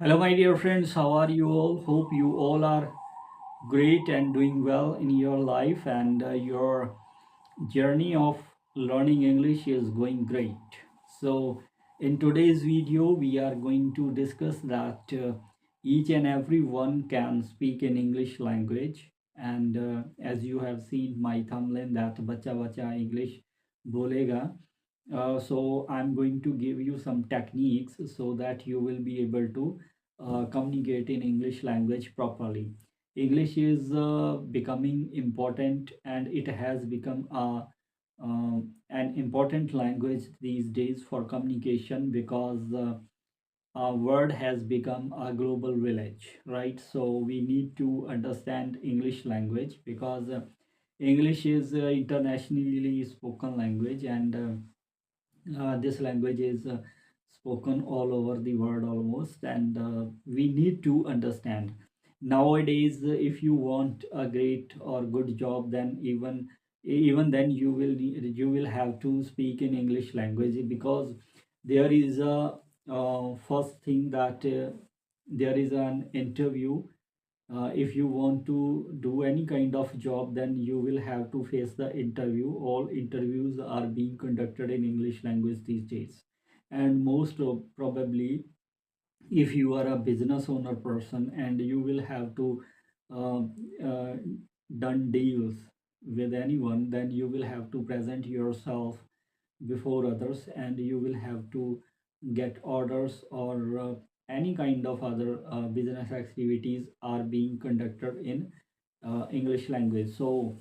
Hello, my dear friends. How are you all? Hope you all are great and doing well in your life, and your journey of learning English is going great. So, in today's video, we are going to discuss that each and every one can speak in English language. And as you have seen my thumbnail, that bacha bacha English bolega. So I'm going to give you some techniques so that you will be able to communicate in English language properly. English is becoming important, and it has become an important language these days for communication because our world has become a global village, right? So we need to understand English language because English is internationally spoken language, and this language is spoken all over the world almost, and we need to understand. Nowadays, if you want a great or good job, then even then you will have to speak in English language, because there is a first thing that there is an interview. If you want to do any kind of job, then you will have to face the interview. All interviews are being conducted in English language these days, and probably, if you are a business owner person and you will have to uh, uh, done deals with anyone, then you will have to present yourself before others, and you will have to get orders, or any kind of other business activities are being conducted in English language. So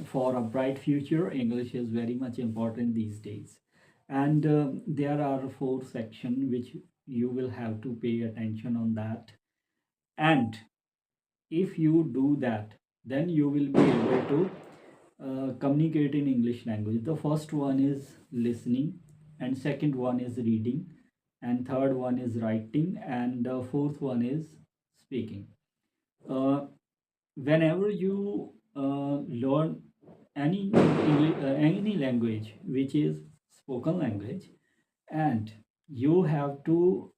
for a bright future, English is very much important these days. And there are four sections which you will have to pay attention on that. And if you do that, then you will be able to communicate in English language. The first one is listening, and second one is reading, and third one is writing, and fourth one is speaking. Uh, Whenever you learn any language which is spoken language, and you have to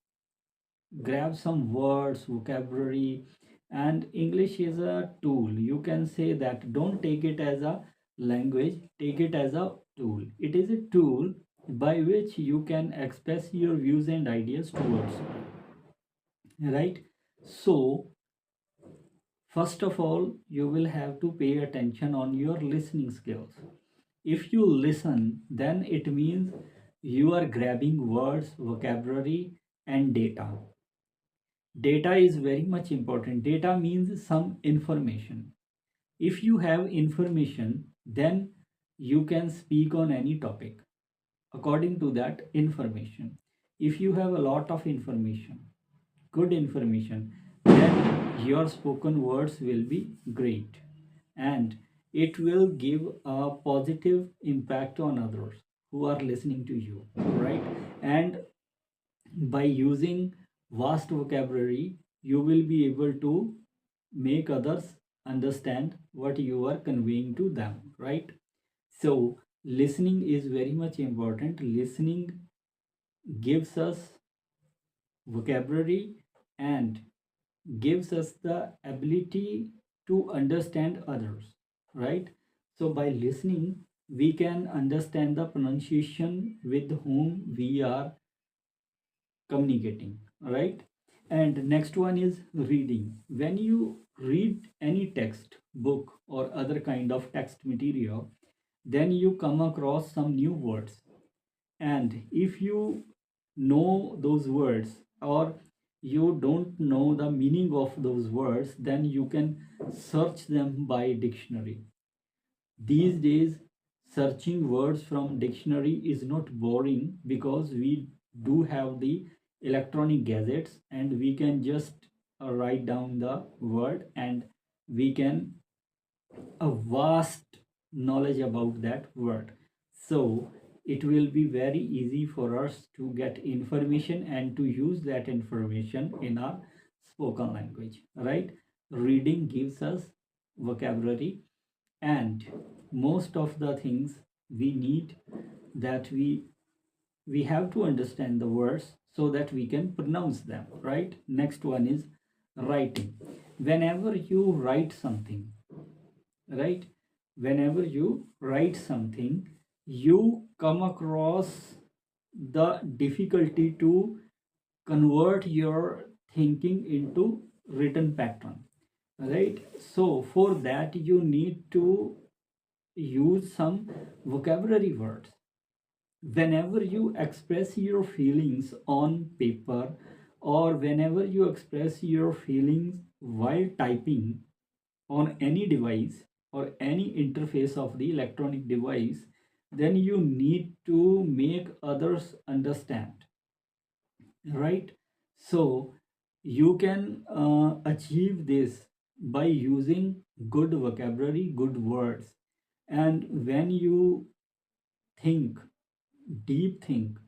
grab some words, vocabulary, and English is a tool. You can say that don't take it as a language, take it as a tool. It is a tool by which you can express your views and ideas towards, right? So first of all, you will have to pay attention on your listening skills. If you listen, then it means you are grabbing words, vocabulary, and data. Data is very much important. Data means some information. If you have information, then you can speak on any topic according to that information. If you have a lot of information, good information, then your spoken words will be great, and it will give a positive impact on others who are listening to you, right? And by using vast vocabulary, you will be able to make others understand what you are conveying to them, right? So listening is very much important. Listening gives us vocabulary and gives us the ability to understand others, right? So by listening, we can understand the pronunciation with whom we are communicating, right? And next one is reading. When you read any text book or other kind of text material, then you come across some new words, and if you know those words, or you don't know the meaning of those words, then you can search them by dictionary. These days, searching words from dictionary is not boring, because we do have the electronic gadgets, and we can just write down the word, and we can a vast knowledge about that word. So it will be very easy for us to get information and to use that information in our spoken language, right? Reading gives us vocabulary, and most of the things we need, that we we have to understand the words so that we can pronounce them, right? Next one is writing. Whenever you write something, right? Whenever you write something, you come across the difficulty to convert your thinking into written pattern, right? So for that you need to use some vocabulary words. Whenever you express your feelings on paper, or whenever you express your feelings while typing on any device or any interface of the electronic device, then you need to make others understand, right? So you can achieve this by using good vocabulary, good words. And when you think, deep think,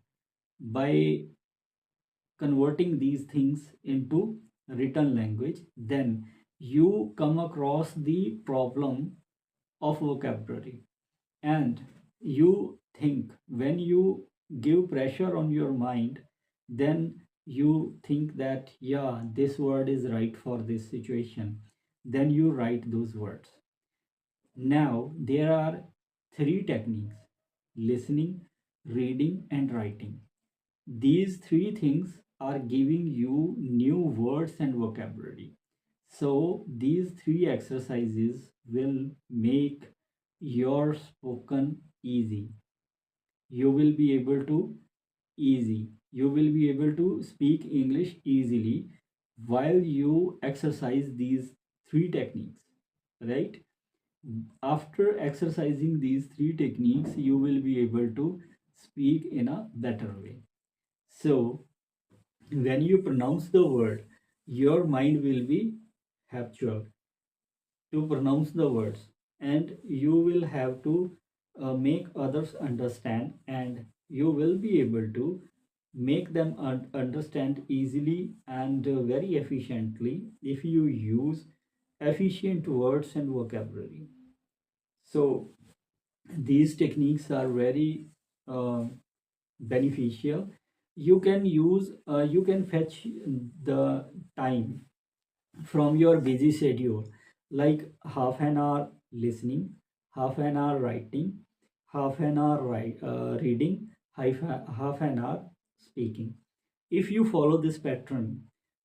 by converting these things into written language, then you come across the problem of vocabulary. And you think, when you give pressure on your mind, then you think that, yeah, this word is right for this situation. Then you write those words. Now, there are three techniques: listening, reading, and writing. These three things are giving you new words and vocabulary. So, these three exercises will make your spoken easy. You will be able to you will be able to speak English easily while you exercise these three techniques, right? After exercising these three techniques, you will be able to speak in a better way. So, when you pronounce the word, your mind will be habitual to pronounce the words, and you will have to make others understand, and you will be able to make them understand easily and very efficiently if you use efficient words and vocabulary. So these techniques are very uh, beneficial. You can fetch the time from your busy schedule, like half an hour listening, half an hour writing, half an hour reading, half an hour speaking. If you follow this pattern,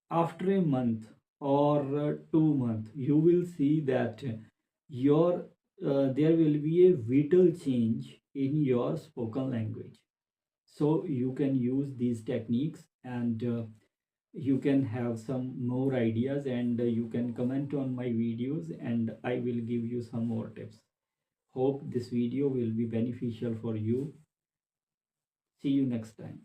after a month or 2 months, you will see that your there will be a vital change in your spoken language. So you can use these techniques, and you can have some more ideas, and you can comment on my videos, and I will give you some more tips. Hope this video will be beneficial for you. See you next time.